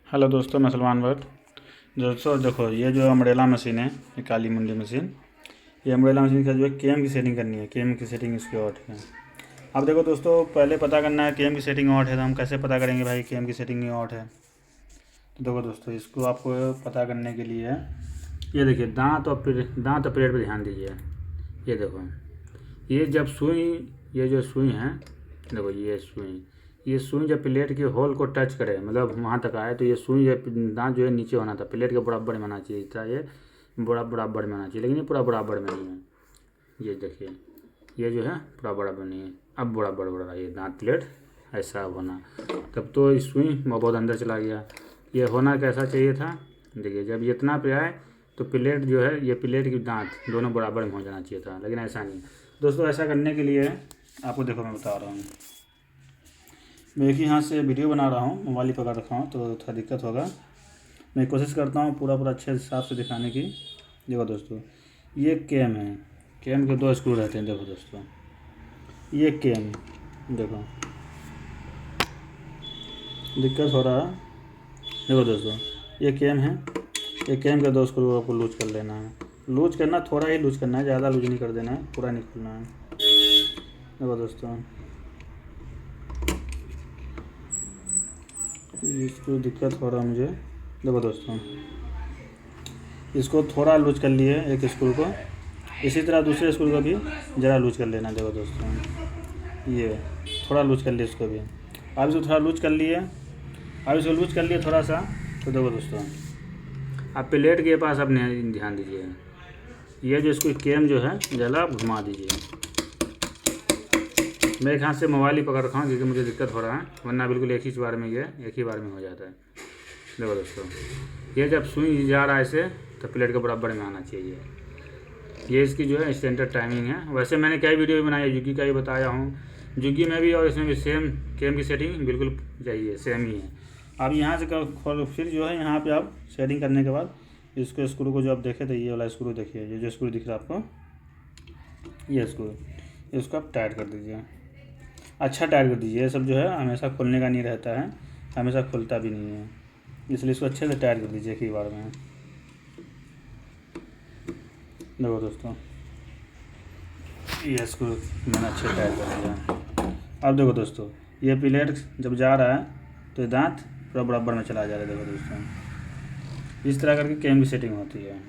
Hello दोस्तों, मैं सलमान भट्ट। दोस्तों देखो, ये जो अम्ब्रेला मशीन है, ये काली मुंडी मशीन, ये अम्ब्रेला मशीन का जो है केम की सेटिंग करनी है। केम की सेटिंग इसकी ऑट है। अब देखो दोस्तों, पहले पता करना है केम की सेटिंग ऑट है, तो हम कैसे पता करेंगे भाई केम की सेटिंग ऑट है। तो देखो दोस्तों, इसको आपको पता करने के लिए ये देखिए, दांत और प्लेट पर ध्यान दीजिए। ये देखो, ये जब सुई, ये जो सुई है, देखो ये सुई जब प्लेट के होल को टच करे, मतलब वहाँ तक आए, तो ये सुई दांत जो है नीचे होना था, प्लेट के बराबर में होना चाहिए था। ये बराबर में होना चाहिए, लेकिन ये पूरा बराबर में नहीं है। ये देखिए, ये जो है पूरा बराबर नहीं है। अब बराबर हो रहा है ये दांत प्लेट, ऐसा अब होना। तब तो इस सुई बहुत अंदर चला गया। ये होना कैसा चाहिए था, देखिए जब ये इतना पे आए तो प्लेट जो है, ये प्लेट की दांत दोनों बराबर में हो जाना चाहिए था, लेकिन ऐसा नहीं। दोस्तों ऐसा करने के लिए आपको देखो, मैं बता रहा हूँ। मैं एक ही हाथ से वीडियो बना रहा हूँ, मोबाइल ही पकड़ रखा हूँ, तो थोड़ा दिक्कत होगा। मैं कोशिश करता हूँ पूरा अच्छे हिसाब से दिखाने की। देखो दोस्तों, ये केम है, केम के 2 स्क्रू रहते हैं। देखो दोस्तों, ये केम, देखो दिक्कत हो रहा है। देखो दोस्तों, ये केम है, ये केम के 2 स्क्रू आपको लूज कर लेना है। लूज करना, थोड़ा ही लूज करना है, ज़्यादा लूज नहीं कर देना है, पूरा नहीं खोलना है। देखो दोस्तों, इसको दिक्कत हो रहा है मुझे। देखो दोस्तों, इसको थोड़ा लूज कर लिए एक स्क्रू को, इसी तरह दूसरे स्क्रू को भी ज़रा लूज कर लेना। देखो दोस्तों, ये थोड़ा लूज कर लिए इसको भी। अब इसको थोड़ा लूज कर लिए, अब इसको लूज कर लिए थोड़ा सा। तो देखो दोस्तों, आप प्लेट के पास अपने ध्यान दीजिए। ये जो इसको केम जो है जला घुमा दीजिए। मैं एक हाथ से मोबाइल ही पकड़ रखा हूँ, क्योंकि मुझे दिक्कत हो रहा है, वरना बिल्कुल एक ही बार में हो जाता है। देखो दोस्तों, ये जब सुई जा रहा है ऐसे, तो प्लेट के बराबर में आना चाहिए। ये इसकी जो है स्टैंडर्ड टाइमिंग है। वैसे मैंने कई वीडियो भी बनाई है, जुग्गी का भी बताया हूँ, जुग्गी में भी और इसमें भी सेम केम की सेटिंग बिल्कुल चाहिए, सेम ही है। अब यहाँ से फिर जो है, यहाँ पर आप सेटिंग करने के बाद इसको स्क्रू को जो आप देखे थे, ये वाला स्क्रू देखिए, ये जो स्क्रू दिख रहा है आपको, ये स्क्रू, इसको आप टाइट कर दीजिए। अच्छा टाइट कर दीजिए। ये सब जो है हमेशा खोलने का नहीं रहता है, हमेशा खुलता भी नहीं है, इसलिए इसको अच्छे से टाइट कर दीजिए एक ही बार में। देखो दोस्तों, ये इसको मैंने अच्छे टाइट कर दिया। अब देखो दोस्तों, ये प्लेट जब जा रहा है तो ये दांत पूरा बराबर में चला जा रहा है। देखो दोस्तों, इस तरह करके केम की सेटिंग होती है।